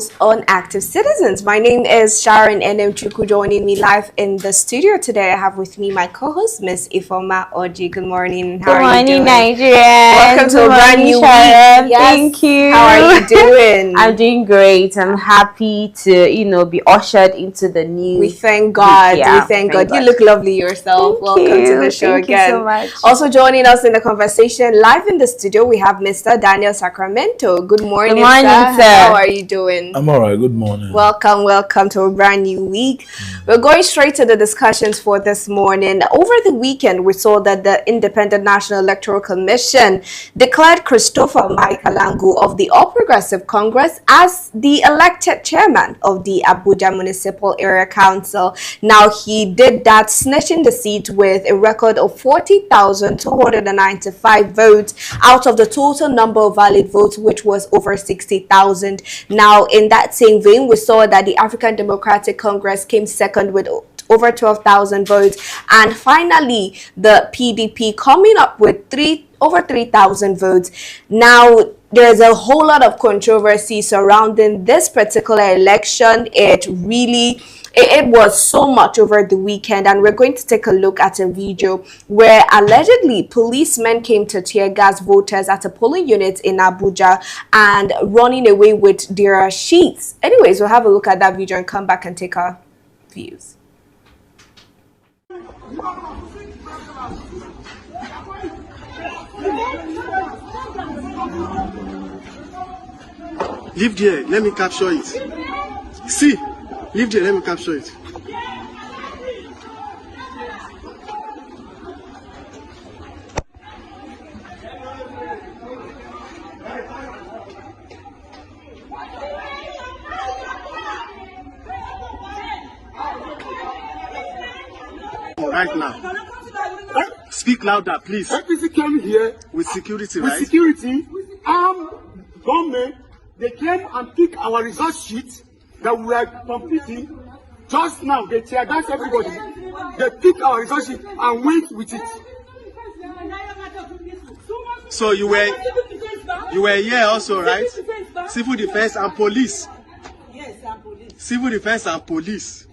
most unactive citizens. My name is Sharon N.M. Chuku. Joining me live in the studio today, I have with me my co-host, Miss Ifoma Oji. Good morning. How are you doing? Nigeria. Welcome to a brand new week. Yes. Thank you. How are you doing? I'm doing great. I'm happy to, be ushered into the new. We thank God. Yeah, we thank God. You look lovely yourself. Welcome to the show again. Thank you so much. Also joining us in the conversation live in the studio, we have Mr. Daniel Sacramento. Good morning, sir. How are you doing? I'm all right. Good morning. Welcome to a brand new week. We're going straight to the discussions for this morning. Over the weekend, we saw that the Independent National Electoral Commission declared Christopher Mike Alangu of the All Progressive Congress as the elected chairman of the Abuja Municipal Area Council. Now, he did that, snatching the seat with a record of 40,295 votes out of the total number of valid votes, which was over 60,000. Now, in that same vein, we saw that the African Democratic Congress came second with over 12,000 votes, and finally the PDP coming up with over 3,000 votes. Now, there's a whole lot of controversy surrounding this particular election. It was so much over the weekend, and we're going to take a look at a video where allegedly policemen came to tear gas voters at a polling unit in Abuja and running away with their sheets. Anyways, we'll have a look at that video and come back and take our views. Leave there, let me capture it. See, leave there, let me capture it. Right now. Speak louder, please. APC came here with security, with right? security, armed gunmen. They came and picked our result sheet that we were completing. Just now, they tear gas everybody. They picked our result sheet and went with it. So you were here also, right? Civil defense and police. Yes, and police. Civil defense and police.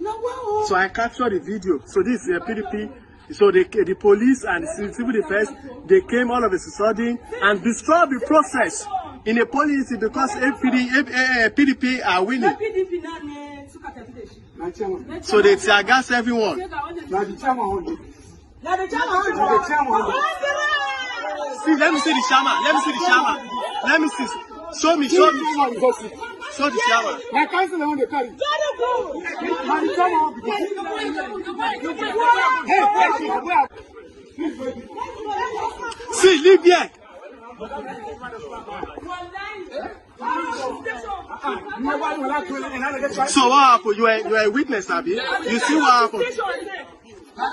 So I captured the video. So this is a PDP. So the police and the civil defense, they came all of a sudden and destroyed the process in a policy because PDP are winning. So they tear gas everyone. See, let me see the shaman. Let me see the shaman. Let me see. Show me. Show the shaman. My council on the carry. See, leave here. So what happened? You are a witness, Abi. You see what happened? We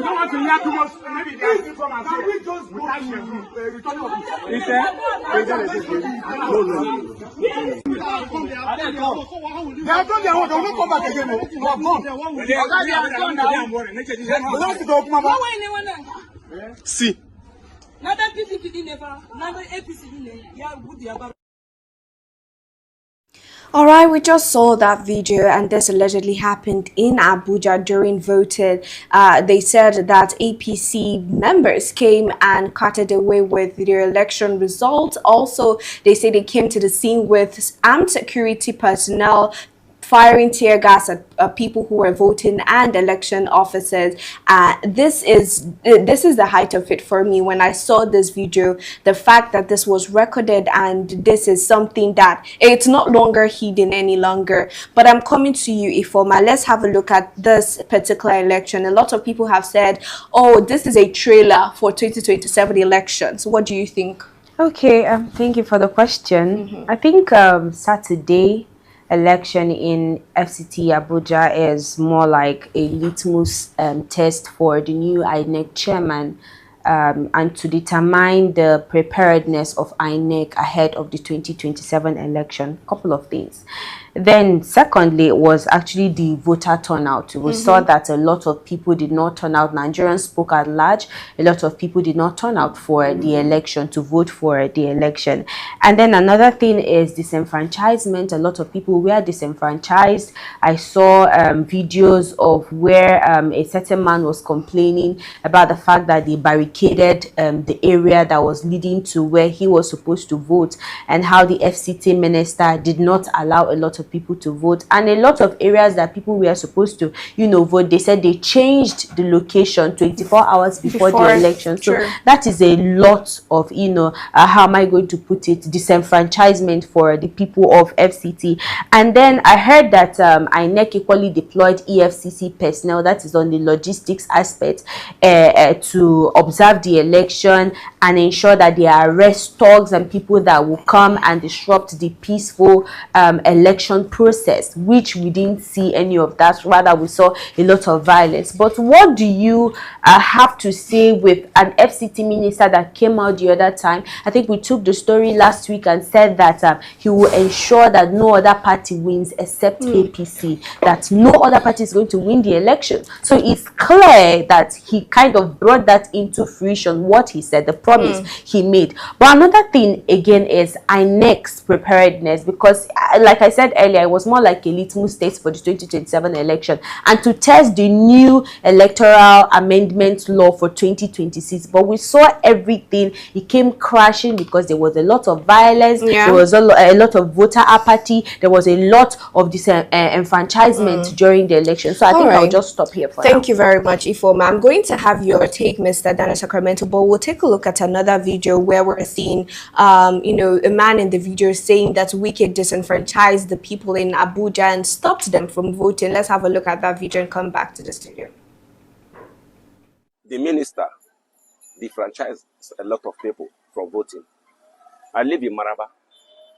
don't want to hear too much. Maybe they are still from our side. Can we just go to return of They have done their work. They will not come back again. They have gone. See. All right, we just saw that video, and this allegedly happened in Abuja during voting. They said that APC members came and carted away with their election results. Also, they say they came to the scene with armed security personnel firing tear gas at people who were voting and election officers. This is the height of it for me when I saw this video. The fact that this was recorded and this is something that it's not longer hidden any longer. But I'm coming to you, Ifoma. Let's have a look at this particular election. A lot of people have said, oh, this is a trailer for 2027 elections. What do you think? Okay, thank you for the question. I think Saturday election in FCT Abuja is more like a litmus test for the new INEC chairman, and to determine the preparedness of INEC ahead of the 2027 election. Couple of things. Then secondly, it was actually the voter turnout. We saw that a lot of people did not turn out. Nigerians spoke at large. A lot of people did not turn out for the election, to vote for the election. And then another thing is disenfranchisement. A lot of people were disenfranchised. I saw videos of where a certain man was complaining about the fact that they barricaded the area that was leading to where he was supposed to vote, and how the FCT minister did not allow a lot of people to vote. And a lot of areas that people were supposed to, vote, they said they changed the location 24 hours before the election. So that is a lot of, how am I going to put it, disenfranchisement for the people of FCT. And then I heard that INEC equally deployed EFCC personnel, that is on the logistics aspect, to observe the election and ensure that they arrest thugs and people that will come and disrupt the peaceful election process, which we didn't see any of that. Rather, we saw a lot of violence. But what do you have to say with an FCT minister that came out the other time? I think we took the story last week and said that he will ensure that no other party wins except APC, that no other party is going to win the election. So it's clear that he kind of brought that into fruition, what he said, the promise he made. But another thing again is INEC's preparedness, because like I said earlier, it was more like a litmus test for the 2027 election and to test the new electoral amendment law for 2026. But we saw everything. It came crashing because there was a lot of violence, there was a lot of voter apathy, there was a lot of disenfranchisement during the election. So I think I'll just stop here for now. Thank you very much, Ifoma. I'm going to have your take, Mr. Daniel Sacramento, but we'll take a look at another video where we're seeing a man in the video saying that Wike disenfranchised the people in Abuja and stopped them from voting. Let's have a look at that video and come back to the studio. The minister defranchised a lot of people from voting. I live in Maraba.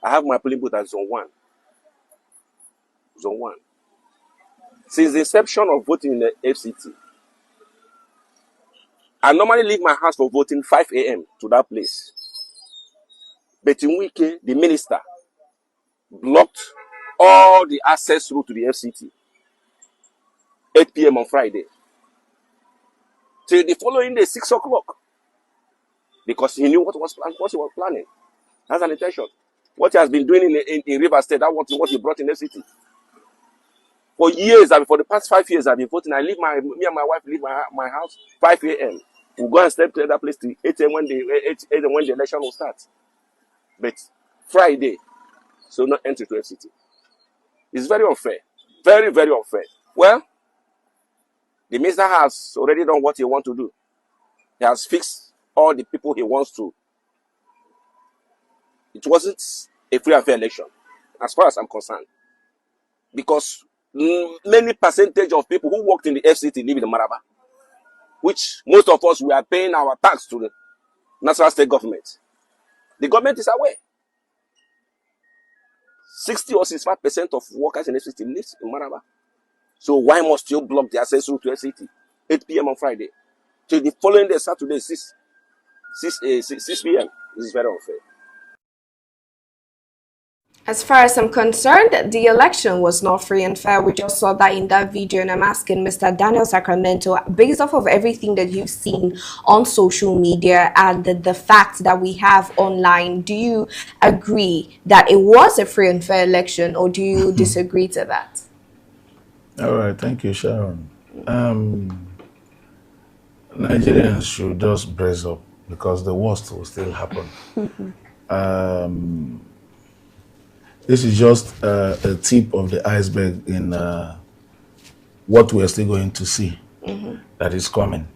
I have my polling booth at Zone 1. Zone 1. Since the inception of voting in the FCT, I normally leave my house for voting 5 a.m. to that place. But in Wike, the minister blocked all the access route to the FCT. 8 p.m. on Friday. Till the following day, 6 o'clock. Because he knew what he was planning. That's an intention. What he has been doing in River State, that's what he brought in the city. For years, for the past 5 years, I've been voting. Me and my wife leave my house 5 a.m. We'll go and step to the other place till 8 a.m. when the election will start. But Friday, so not entry to FCT. It's very unfair. Very, very unfair. Well, the minister has already done what he wants to do. He has fixed all the people he wants to. It wasn't a free and fair election, as far as I'm concerned. Because many percentage of people who worked in the FCT live in the Maraba, which most of us, we are paying our tax to the national state government. The government is aware. 60 or 65% of workers in the FCT live in Maraba. So why must you block the access route to FCT? 8 p.m. on Friday. Till the following day, Saturday, 6 p.m. This is very unfair. As far as I'm concerned, the election was not free and fair. We just saw that in that video, and I'm asking Mr. Daniel Sacramento, based off of everything that you've seen on social media and the facts that we have online, do you agree that it was a free and fair election, or do you disagree to that? All right, thank you, Sharon. Nigerians should just brace up because the worst will still happen. This is just a tip of the iceberg in what we're still going to see that is coming.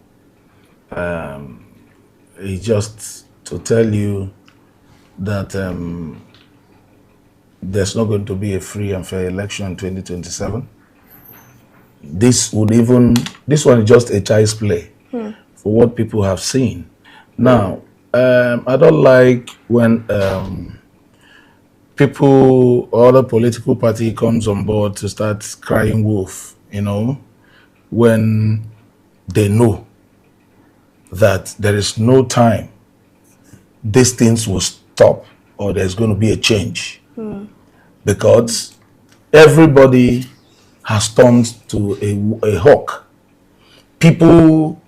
It's just to tell you that there's not going to be a free and fair election in 2027. This one is just a child's play for what people have seen. Now, I don't like when people or the political party comes on board to start crying wolf, when they know that there is no time these things will stop or there's going to be a change. Because everybody has turned to a hawk. People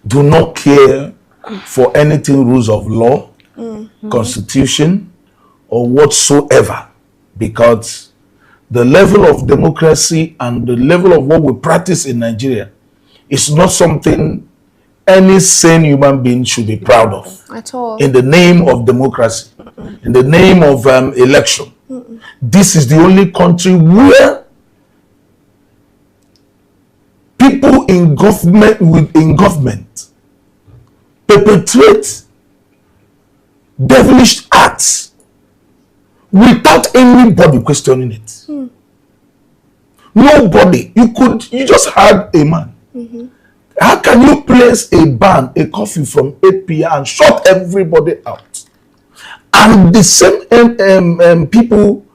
do not care for anything rules of law, constitution, or whatsoever, because the level of democracy and the level of what we practice in Nigeria is not something any sane human being should be proud of. At all. In the name of democracy, in the name of election. This is the only country where people in government perpetrate devilish acts without anybody questioning it. Nobody. You just had a man. How can you place a ban, a curfew from 8 p.m. and shut everybody out? And the same people,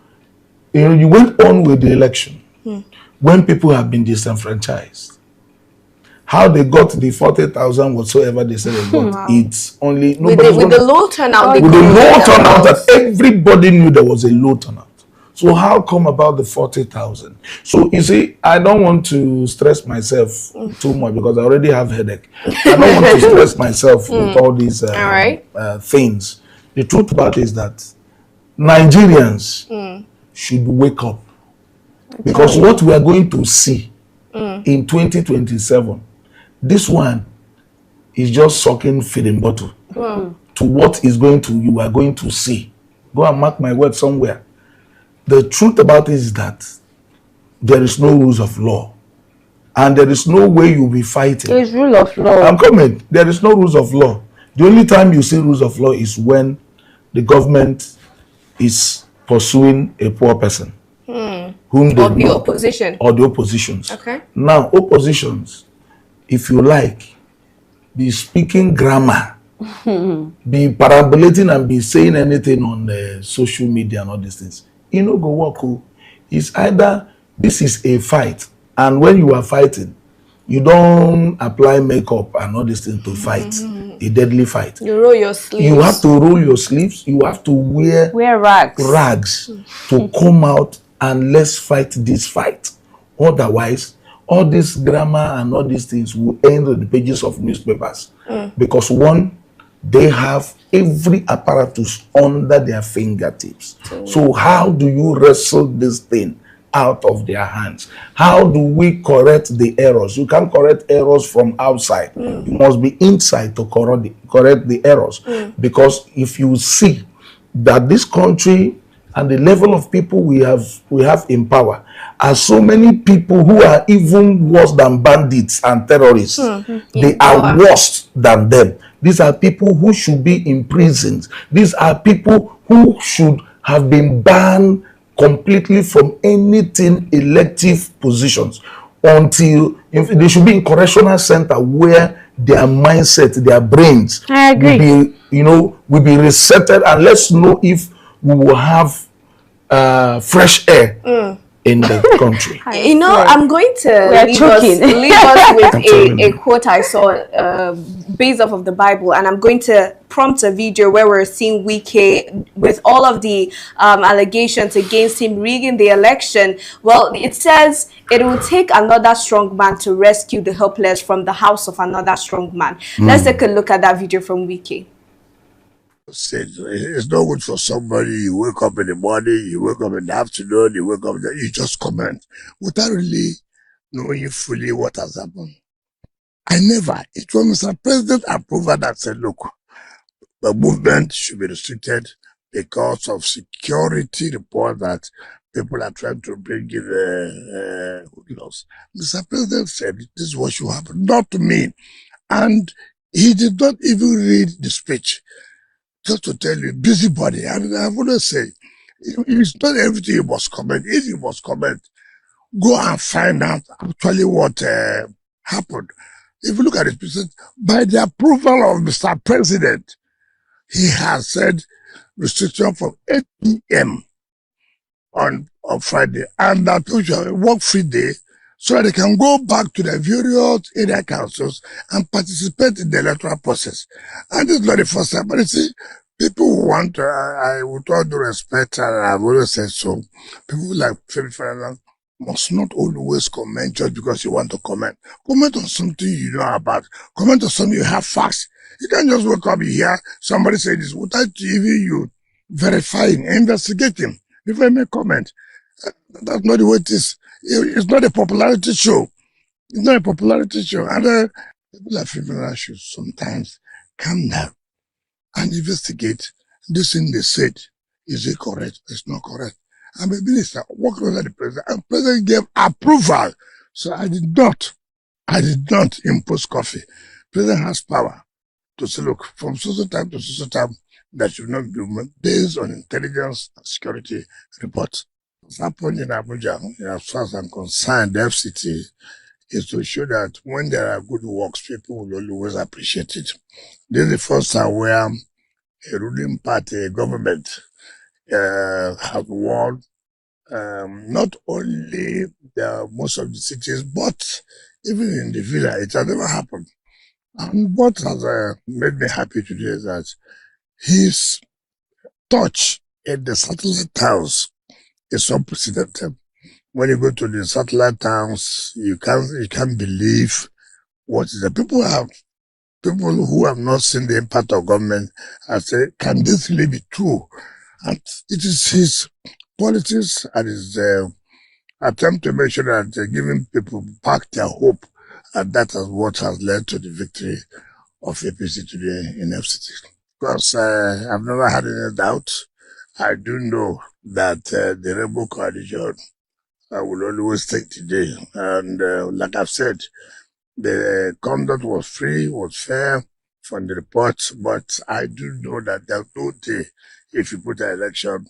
you went on with the election when people have been disenfranchised. How they got the 40,000 whatsoever they said they got, it's only with the low turnout. With the low turnout that everybody knew there was a low turnout. So how come about the 40,000? So you see, I don't want to stress myself too much because I already have headache. I don't want to stress myself with all these things. The truth about it is that Nigerians should wake up. Because what we are going to see in 2027, this one is just sucking feeding bottle to what is you are going to see. Go and mark my word somewhere. The truth about it is that there is no rules of law. And there is no way you'll be fighting. There is rule of law. I'm coming. There is no rules of law. The only time you see rules of law is when the government is pursuing a poor person. Whom they or the opposition. Or the oppositions. Okay. Now, oppositions, if you like, be speaking grammar, be parabolating and be saying anything on the social media and all these things. You know, go work. It's either this is a fight, and when you are fighting, you don't apply makeup and all these things to fight a deadly fight. You roll your sleeves. You have to roll your sleeves. You have to wear rags to come out and let's fight this fight. Otherwise, all this grammar and all these things will end on the pages of newspapers. Because one, they have every apparatus under their fingertips. So how do you wrestle this thing out of their hands? How do we correct the errors? You can't correct errors from outside. You must be inside to correct the errors. Because if you see that this country and the level of people we have in power are so many people who are even worse than bandits and terrorists. They are worse than them. These are people who should be imprisoned. These are people who should have been banned completely from anything elective positions until they should be in correctional center where their mindset, their brains will be, will be resetted, and let's know if we will have fresh air in the country. I'm going to leave us with a quote I saw based off of the Bible, and I'm going to prompt a video where we're seeing Wike with all of the allegations against him rigging the election. Well, it says it will take another strong man to rescue the helpless from the house of another strong man. Let's take a look at that video from Wike. It's not good for somebody. You wake up in the morning, you wake up in the afternoon, you wake up, you just comment without really knowing fully what has happened. It was Mr. President approval that said, look, the movement should be restricted because of security report that people are trying to bring in hoodlums. Mr. President said this is what should happen, not to me. And he did not even read the speech. Just to tell you, busybody. I want to say, it's not everything you must comment. If you must comment, go and find out actually what happened. If you look at it, by the approval of Mr. President, he has said restriction from 8 p.m. on Friday. And that was a work-free day. so that they can go back to their various area councils and participate in the electoral process. And this is not the first time, but you see, people who want to, with all due respect, and I've always said so, people like Philip must not always comment just because you want to comment. Comment on something you know about. Comment on something you have facts. You can't just wake up here, somebody say this, without even you verifying, investigating before you make comment. That's not the way it is. It's not a popularity show. It's not a popularity show. And people like Philip should sometimes calm down and investigate this thing they said. Is it correct? It's not correct. I'm a minister working under the president, and the president gave approval. So I did not impose coffee. President has power to say, look, from so time to so time, that should not be based on intelligence and security reports. What's happened in Abuja, as far as I'm concerned, the FCT is to show that when there are good works, people will always appreciate it. This is the first time where a ruling party, a government, have won not only most of the cities, but even in the villa. It has never happened. And what has made me happy today is that his touch in the satellite towns is unprecedented. When you go to the satellite towns, you can't believe what is the people who have not seen the impact of government and say, can this really be true? And it is his politics and his attempt to make sure that they're giving people back their hope, and that is what has led to the victory of APC today in FCT. Because I've never had any doubt. I do know that the Rebel Coalition will always take the day. And like I've said, the conduct was free, was fair from the reports, but I do know that there's no day, if you put an election,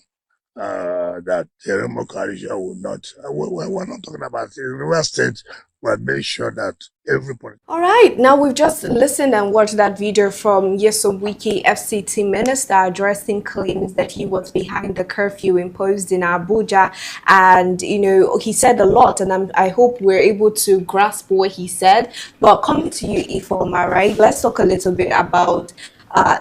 that the Rebel Coalition will not. We're not talking about it. In River State, we'll make sure that everybody. All right, now we've just listened and watched that video from Nyesom Wike, FCT minister, addressing claims that he was behind the curfew imposed in Abuja. And, you know, he said a lot, and I hope we're able to grasp what he said. But coming to you, Ifoma, right, let's talk a little bit about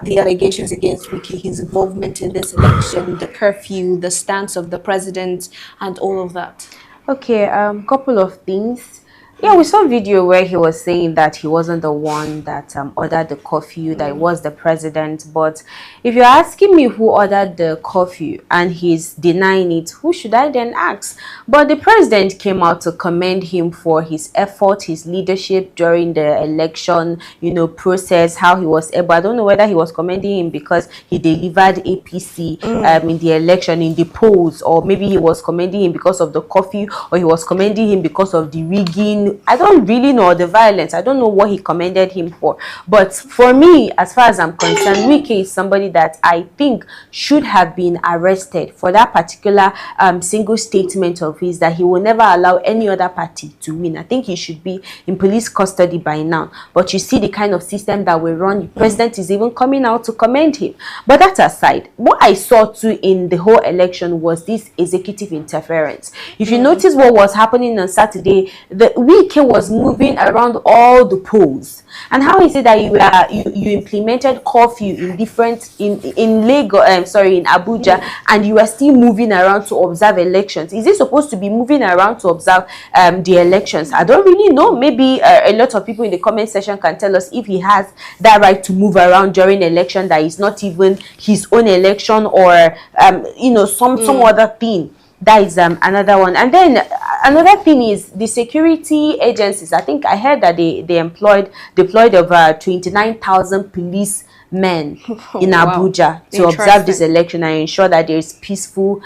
the allegations against Wike, his involvement in this election, the curfew, the stance of the president, and all of that. Okay, couple of things. Yeah, we saw a video where he was saying that he wasn't the one that ordered the curfew, that it was the president. But if you're asking me who ordered the curfew and he's denying it, who should I then ask? But the president came out to commend him for his effort, his leadership during the election, you know, process, how he was able. I don't know whether he was commending him because he delivered APC in the election, in the polls, or maybe he was commending him because of the curfew, or he was commending him because of the rigging. I don't really know the violence. I don't know what he commended him for. But for me, as far as I'm concerned, Wike is somebody that I think should have been arrested for that particular single statement of his that he will never allow any other party to win. I think he should be in police custody by now. But you see the kind of system that we run, the president is even coming out to commend him. But that aside, what I saw too in the whole election was this executive interference. If you notice what was happening on Saturday, Wike was moving around all the polls. And how is it that you implemented curfew in different in Lagos, in Abuja, and you are still moving around to observe elections? Is it supposed to be moving around to observe the elections? I don't really know. Maybe a lot of people in the comment section can tell us if he has that right to move around during election that is not even his own election, or some other thing. That is another one. And then another thing is the security agencies. I think I heard that they deployed over 29,000 police men in Abuja to observe this election and ensure that there is peaceful,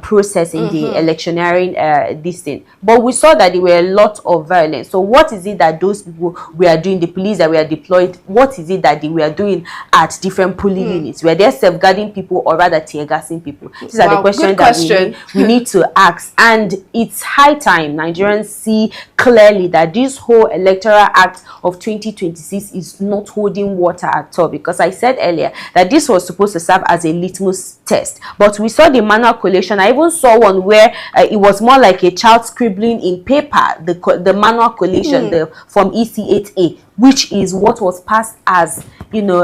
process in the electioneering this thing. But we saw that there were a lot of violence. So what is it that those people were doing, the police that were deployed, what is it that they were doing at different polling units? Were they safeguarding people or rather tear gassing people? These are the questions that we need to ask. And it's high time Nigerians see clearly that this whole Electoral Act of 2026 is not holding water at all, because I said earlier that this was supposed to serve as a litmus test, but we saw the manual collation. I even saw one where it was more like a child scribbling in paper, the manual collation, the from EC8A, which is what was passed as, you know,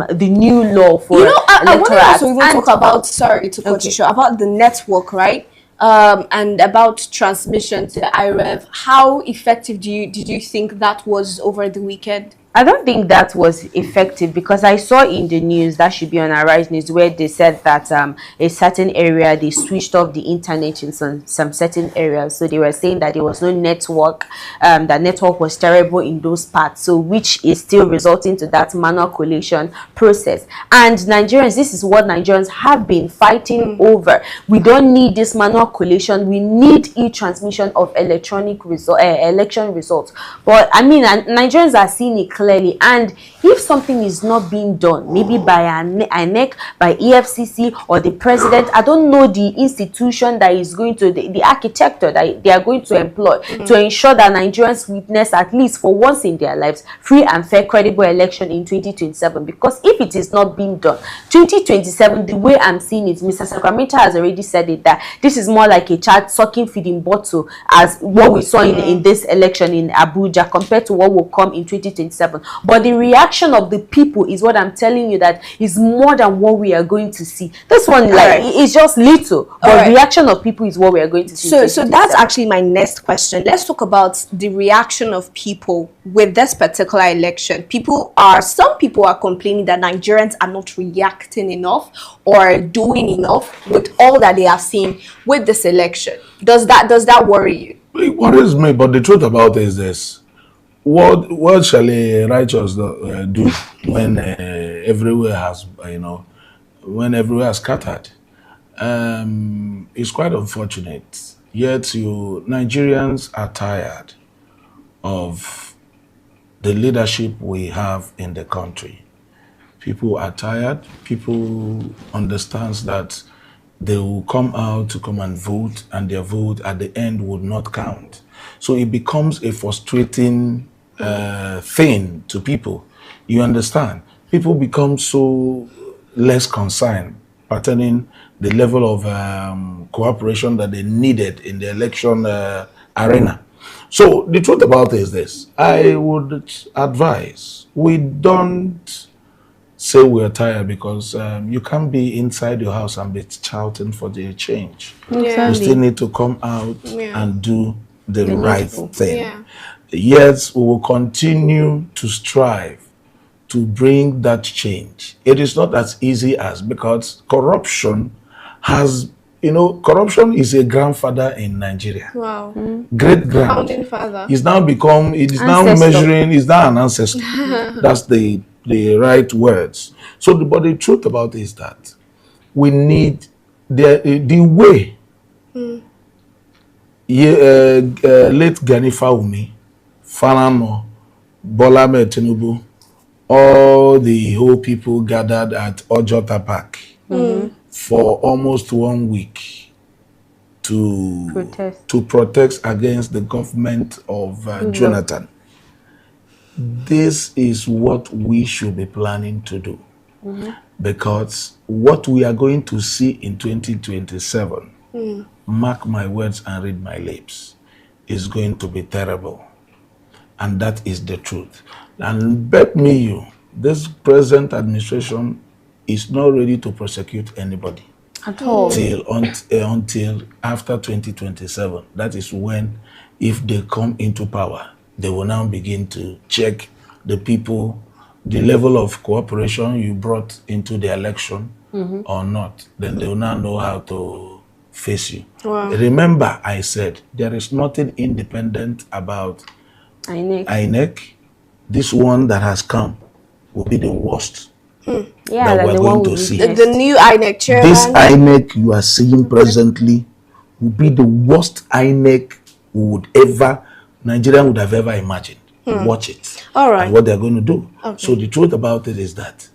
the new law for I want Electoral to Act. also even talk about, sorry to cut you short, about the network, right? And about transmission to the IREV. How effective did you think that was over the weekend? I don't think that was effective, because I saw in the news, that should be on Arise News, where they said that a certain area, they switched off the internet in some certain areas. So they were saying that there was no network, that network was terrible in those parts, so which is still resulting to that manual collation process. And Nigerians, this is what Nigerians have been fighting over. We don't need this manual collation. We need e-transmission of electronic election results. But I mean, Nigerians are seeing it clearly, and if something is not being done, maybe by INEC, by EFCC, or the president, I don't know the institution that is going to, the architecture that they are going to employ to ensure that Nigerians witness, at least for once in their lives, free and fair, credible election in 2027. Because if it is not being done, 2027, the way I'm seeing it, Mr. Sacramento has already said it, that this is more like a child sucking feeding bottle, as what we saw in this election in Abuja, compared to what will come in 2027. But the reaction of the people is what I'm telling you, that is more than what we are going to see. This one, like, it's just little, but reaction of people is what we are going to see. So that's actually my next question. Let's talk about the reaction of people with this particular election. Some people are complaining that Nigerians are not reacting enough or doing enough with all that they have seen with this election. Does that worry you? It worries me, but the truth about it is this: what shall a righteous do when everywhere has, when everywhere has scattered? It's quite unfortunate. Yet Nigerians are tired of the leadership we have in the country. People are tired. People understand that they will come out to come and vote, and their vote at the end would not count. So it becomes a frustrating thing to people. You understand? People become so less concerned pertaining the level of cooperation that they needed in the election arena. So the truth about it is this: I would advise we don't say we're tired, because you can't be inside your house and be shouting for the change. You still need to come out and do the right thing. Yes, we will continue to strive to bring that change. It is not as easy as, because corruption has, corruption is a grandfather in Nigeria. Wow. Great grand. Founding father. It's now become, it is now measuring, it's now an ancestor. That's the right words. So, but the truth about it is that we need the way late Gani Faumi, Fanano, Bola Ahmed Tinubu, all the whole people gathered at Ojota Park for almost 1 week to protest against the government of Jonathan. This is what we should be planning to do, because what we are going to see in 2027, mark my words and read my lips, is going to be terrible. And that is the truth. And bet me you, this present administration is not ready to prosecute anybody at all until after 2027. That is when, if they come into power, they will now begin to check the people, the level of cooperation you brought into the election or not. Then they will now know how to face you. Wow. Remember, I said there is nothing independent about INEC. This one that has come will be the worst that we're going to see. The new INEC chairman. This INEC you are seeing presently will be the worst INEC Nigeria would have ever imagined. Watch it. All right. And what they're going to do. Okay. So the truth about it is that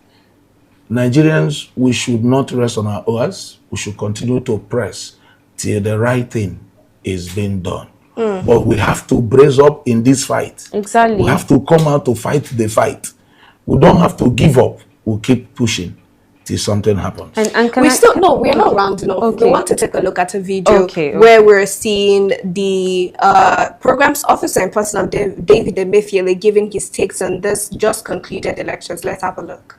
Nigerians, we should not rest on our oars. We should continue to press till the right thing is being done. But we have to brace up in this fight. Exactly. We have to come out to fight the fight. We don't have to give up. We'll keep pushing till something happens. And we're not rounding off. Okay. We want to take a look at a video Okay. where we're seeing the programs officer in person of David Emefiele giving his takes on this just concluded elections. Let's have a look.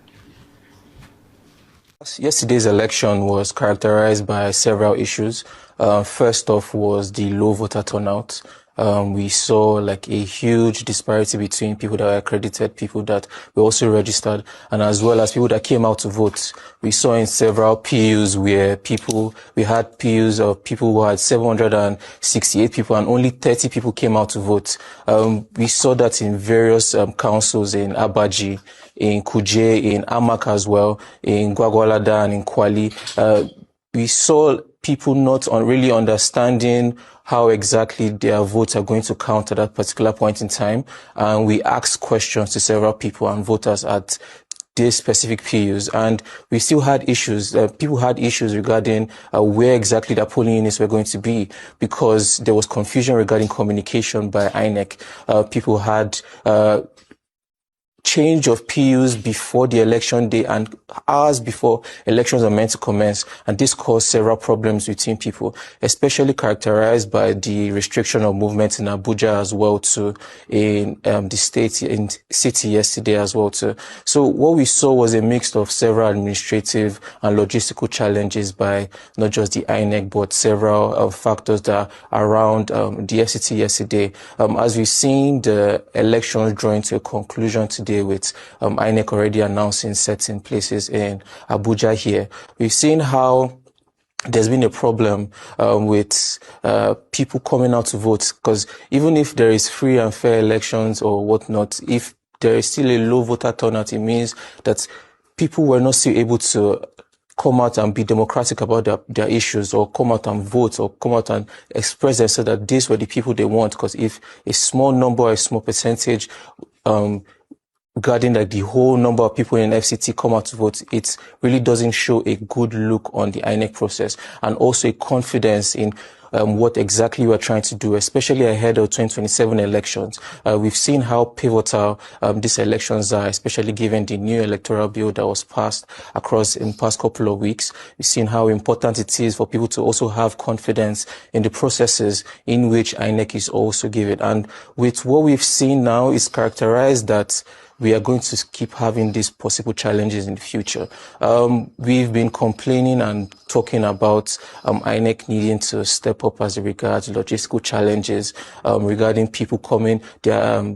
Yesterday's election was characterized by several issues. First off was the low voter turnout. We saw like a huge disparity between people that were accredited, people that were also registered, and as well as people that came out to vote. We saw in several PUs where we had PUs of people who had 768 people and only 30 people came out to vote. We saw that in various councils in Abaji, in Kuje, in Amak as well, in Gwagwalada and in Kwali. We saw people not really understanding how exactly their votes are going to count at that particular point in time. And we asked questions to several people and voters at these specific PUs, and we still had issues. People had issues regarding where exactly the polling units were going to be, because there was confusion regarding communication by INEC. People had change of PUs before the election day and hours before elections are meant to commence, and this caused several problems between people, especially characterized by the restriction of movement in Abuja as well too, in the state, in city yesterday as well too. So what we saw was a mix of several administrative and logistical challenges by not just the INEC but several factors that are around the FCT yesterday. As we've seen the elections drawing to a conclusion today, with INEC already announcing certain places in Abuja here, we've seen how there's been a problem with people coming out to vote, because even if there is free and fair elections or whatnot, if there is still a low voter turnout, it means that people were not still able to come out and be democratic about their issues, or come out and vote, or come out and express themselves that these were the people they want. Because if a small number or a small percentage regarding like the whole number of people in FCT come out to vote, it really doesn't show a good look on the INEC process, and also a confidence in what exactly we're trying to do, especially ahead of 2027 elections. We've seen how pivotal these elections are, especially given the new electoral bill that was passed across in the past couple of weeks. We've seen how important it is for people to also have confidence in the processes in which INEC is also given. And with what we've seen now, is characterized that we are going to keep having these possible challenges in the future. We've been complaining and talking about INEC needing to step up as regards logistical challenges regarding people coming, their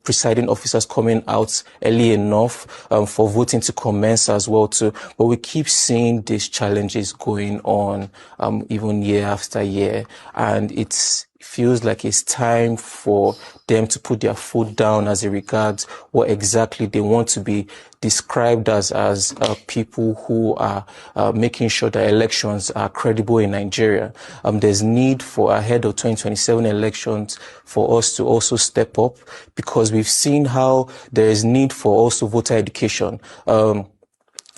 presiding officers coming out early enough for voting to commence as well too. But we keep seeing these challenges going on even year after year, and it feels like it's time for them to put their foot down as regards what exactly they want to be described as people who are making sure that elections are credible in Nigeria. There's need for, ahead of 2027 elections, for us to also step up, because we've seen how there is need for also voter education.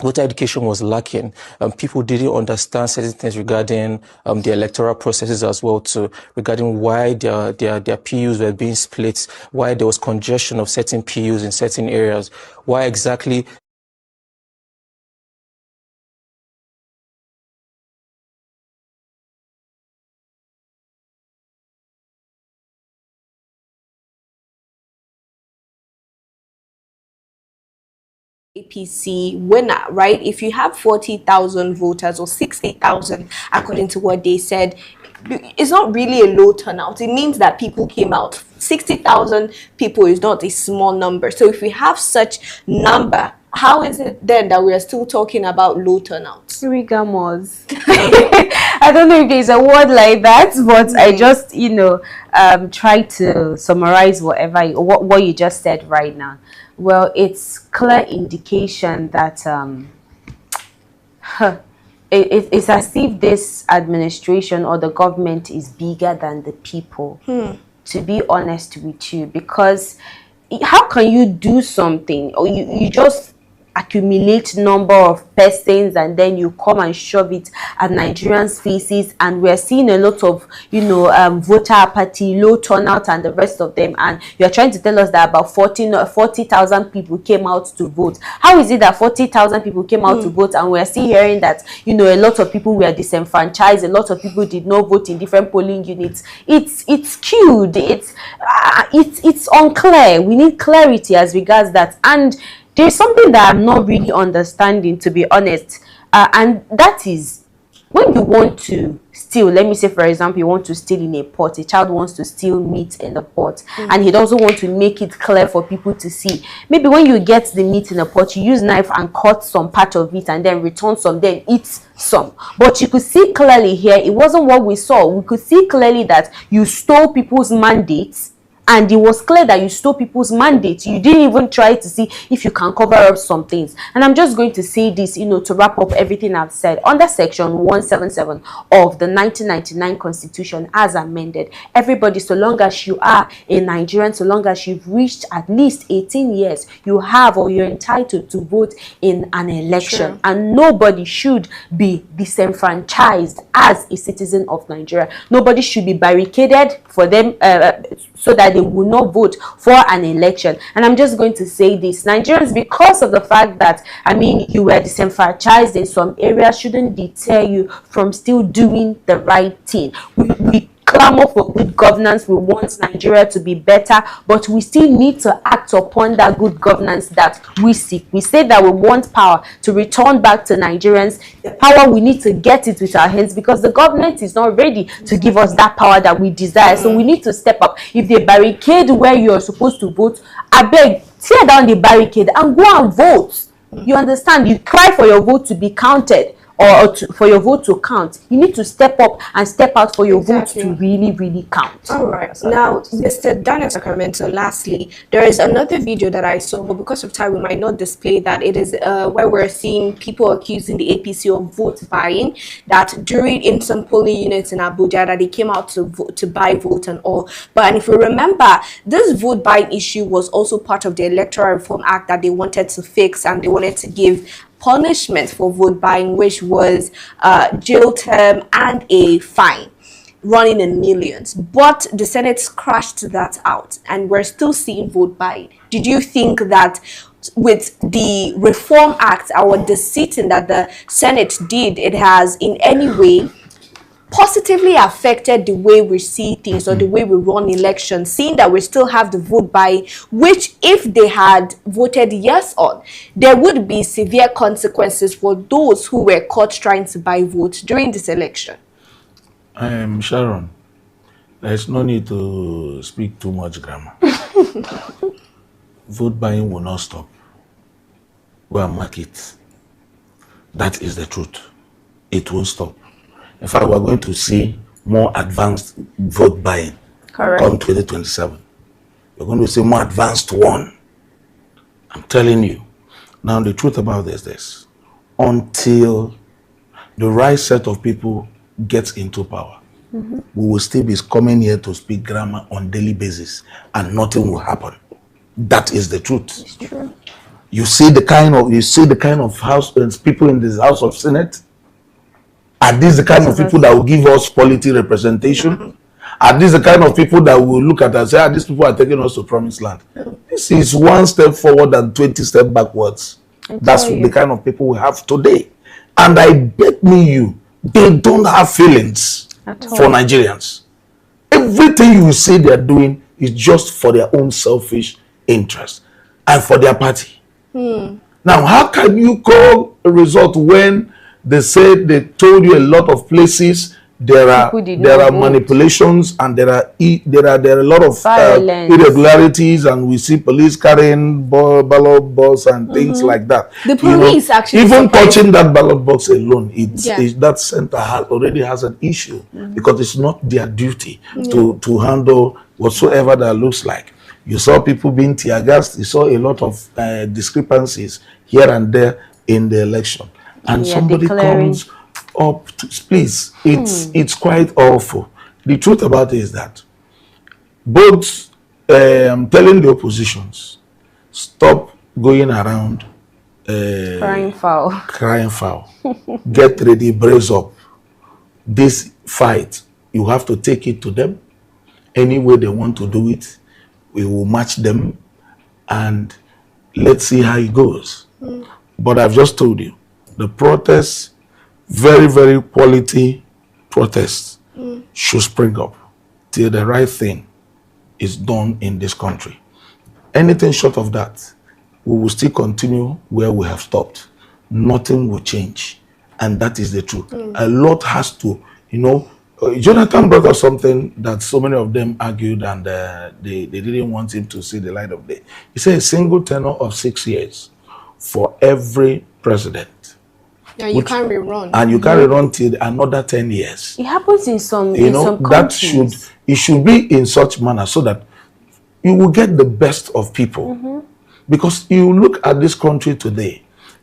Voter education was lacking. People didn't understand certain things regarding the electoral processes as well too, regarding why their PUs were being split, why there was congestion of certain PUs in certain areas, why exactly APC winner, right? If you have 40,000 voters or 60,000, according to what they said, it's not really a low turnout. It means that people came out. 60,000 people is not a small number. So if we have such number, how is it then that we are still talking about low turnouts? Rigamos. I don't know if there's a word like that, but I just, try to summarize what you just said right now. Well, it's clear indication that it's as if this administration or the government is bigger than the people, to be honest with you, because how can you do something, or you just accumulate number of persons and then you come and shove it at Nigerians' faces, and we're seeing a lot of voter apathy, low turnout and the rest of them, and you're trying to tell us that about 40,000 people came out to vote. How is it that 40,000 people came out to vote and we're still hearing that a lot of people were disenfranchised, a lot of people did not vote in different polling units? It's skewed, it's unclear. We need clarity as regards that, and there's something that I'm not really understanding, to be honest, and that is when you want to steal. Let me say, for example, you want to steal in a pot. A child wants to steal meat in the pot, and he doesn't want to make it clear for people to see. Maybe when you get the meat in the pot, you use knife and cut some part of it and then return some, then eat some. But you could see clearly here, it wasn't what we saw. We could see clearly that you stole people's mandates. And it was clear that you stole people's mandate. You didn't even try to see if you can cover up some things. And I'm just going to say this, to wrap up everything I've said. Under Section 177 of the 1999 Constitution, as amended, everybody, so long as you are a Nigerian, so long as you've reached at least 18 years, you have or you're entitled to vote in an election. Sure. And nobody should be disenfranchised as a citizen of Nigeria. Nobody should be barricaded for them so that they will not vote for an election. And I'm just going to say this: Nigerians, because of the fact that you were disenfranchised in some areas, shouldn't deter you from still doing the right thing. We clamor for good governance. We want Nigeria to be better, but we still need to act upon that good governance that we seek. We say that we want power to return back to Nigerians. The power, we need to get it with our hands, because the government is not ready to give us that power that we desire. So we need to step up. If they barricade where you're supposed to vote, I beg, tear down the barricade and go and vote. You understand? You cry for your vote to be counted, or for your vote to count. You need to step up and step out for your vote to really, really count. All right. Now, Mr. Daniel Sacramento, lastly, there is another video that I saw, but because of time, we might not display that. It is where we're seeing people accusing the APC of vote buying, that in some polling units in Abuja, that they came out to buy vote and all. But if you remember, this vote buying issue was also part of the Electoral Reform Act that they wanted to fix, and they wanted to give punishment for vote buying, which was jail term and a fine running in millions. But the Senate crashed that out, and we're still seeing vote buying. Did you think that with the Reform Act, or the sitting that the Senate did, it has in any way positively affected the way we see things or the way we run elections, seeing that we still have the vote buying, which if they had voted yes on, there would be severe consequences for those who were caught trying to buy votes during this election? Sharon, there's no need to speak too much grammar. Vote buying will not stop. Go and mark it. That is the truth. It won't stop. In fact, we're going to see more advanced vote buying come 2027. We're going to see more advanced one. I'm telling you. Now, the truth about this is this. Until the right set of people gets into power, we will still be coming here to speak grammar on daily basis, and nothing will happen. That is the truth. It's true. You see the kind of house people in this House of Senate. Are these the kind of people that will give us quality representation? Are these the kind of people that will look at us and say, these people are taking us to promised land? This is one step forward and 20 steps backwards. That's the kind of people we have today. And I bet you, they don't have feelings for Nigerians. Everything you say they're doing is just for their own selfish interest and for their party. Now, how can you call a result when they said they told you a lot of places there are manipulations and there are a lot of irregularities, and we see police carrying ballot box and things like that. The police actually even touching that ballot box alone, that center already has an issue because it's not their duty to handle whatsoever that looks like. You saw people being tear gassed. You saw a lot of discrepancies here and there in the election. And somebody comes up to, please, it's quite awful. The truth about it is that both telling the oppositions, stop going around Crying foul. Crying foul. Get ready, brace up. This fight, you have to take it to them. Any way they want to do it, we will match them, and let's see how it goes. But I've just told you, the protests, very, very quality protests, should spring up till the right thing is done in this country. Anything short of that, we will still continue where we have stopped. Nothing will change. And that is the truth. A lot has to, Jonathan brought up something that so many of them argued, and they didn't want him to see the light of day. He said a single tenure of 6 years for every president. Yeah, you can't rerun. And you can't rerun till another 10 years. It happens in some countries. It should be in such manner so that you will get the best of people. Because you look at this country today,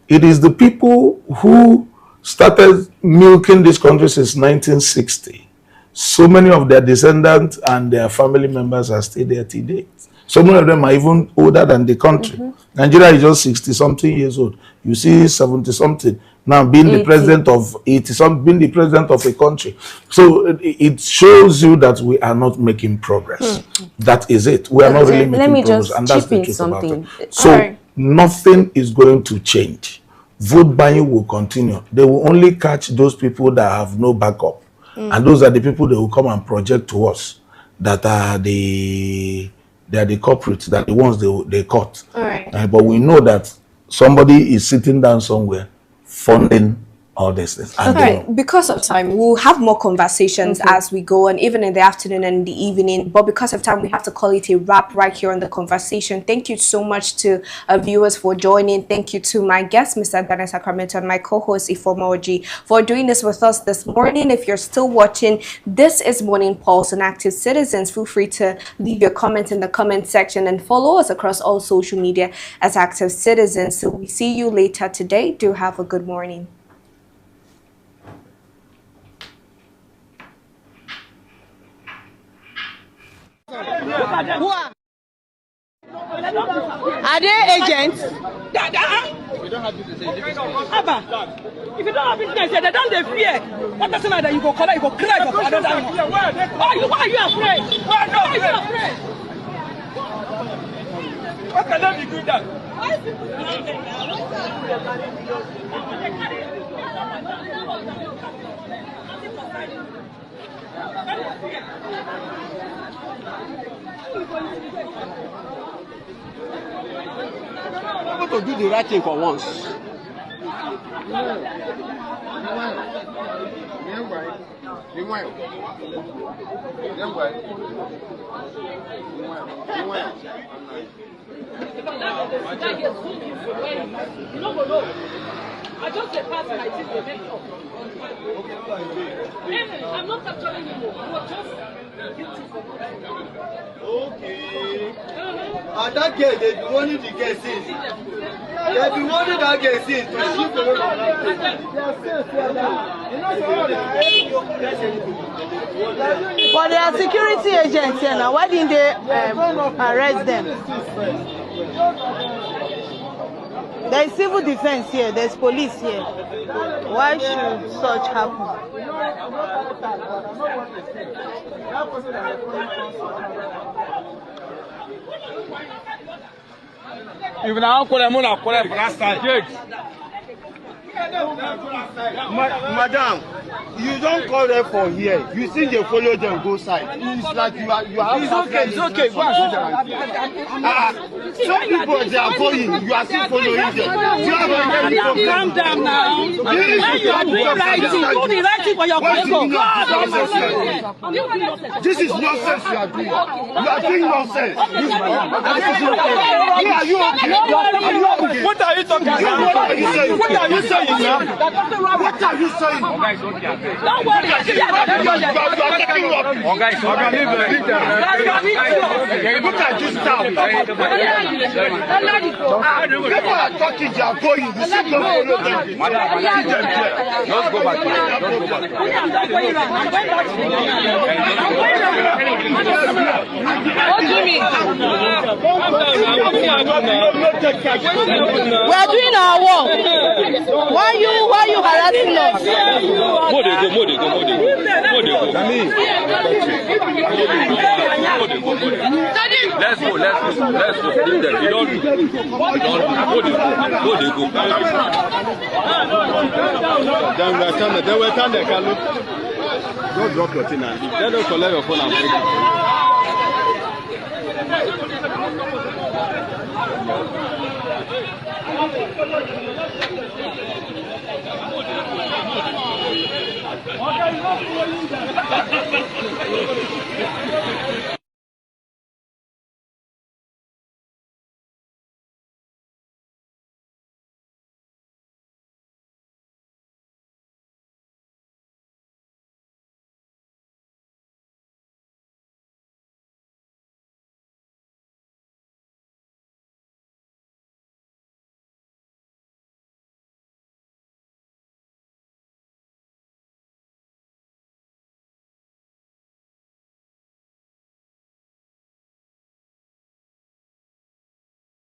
it is the people who started milking this country since 1960. So many of their descendants and their family members are still there today. So many of them are even older than the country. Nigeria is just 60-something years old. You see 70-something now being 80. The president of 80-something, being the president of a country. So it shows you that we are not making progress. That is it. We are not really making progress, and that's the truth about it. So nothing is going to change. Vote buying will continue. They will only catch those people that have no backup, and those are the people that will come and project to us that are the culprits, that the ones they caught. But we know that somebody is sitting down somewhere funding all this things. Because of time, we'll have more conversations as we go on, even in the afternoon and in the evening. But because of time, we have to call it a wrap right here on the conversation. Thank you so much to viewers for joining. Thank you to my guest, Mr. Dana Sacramento, and my co-host, Ifomoji, for doing this with us this morning. If you're still watching, this is Morning Pulse on Active Citizens. Feel free to leave your comments in the comment section and follow us across all social media as Active Citizens. So we see you later today. Do have a good morning. Who are they agents? We don't have business. Abba, if you don't have business, they don't fear. What doesn't matter? You go call, you go cry for another one. Why are you afraid? Why are you afraid? How can they be doing that? I'm going to do the right thing for once. I just say pass my teeth to make up. I'm not capturing you. You are just okay. And that girl, they've been wanting the girl since. They've been wanting that girl since to shift away from that. But they are security agents here now. Why didn't they arrest them? There is civil defense here. There's police here. Why should such happen? Even now, Madam, you don't call them for here. You see they follow them go side. It's like you have. It's okay. It's okay. Go some people they are going. You are still following them. You have any problem? Calm down now. You are doing right thing. Do the right thing for your people. This is nonsense you are doing. You are doing nonsense. Are you okay? What are you talking about? What are you saying? What are you saying? Don't worry. You are talking rubbish. Look at this town. People are talking, they are going. You see them follow them. Just go back. What do you mean? We are doing our work. Why you harassing us? Let's go. Leave them. You don't do. They will turn the Kanu. Go drop your thing and leave. They don't collect your phone and break it.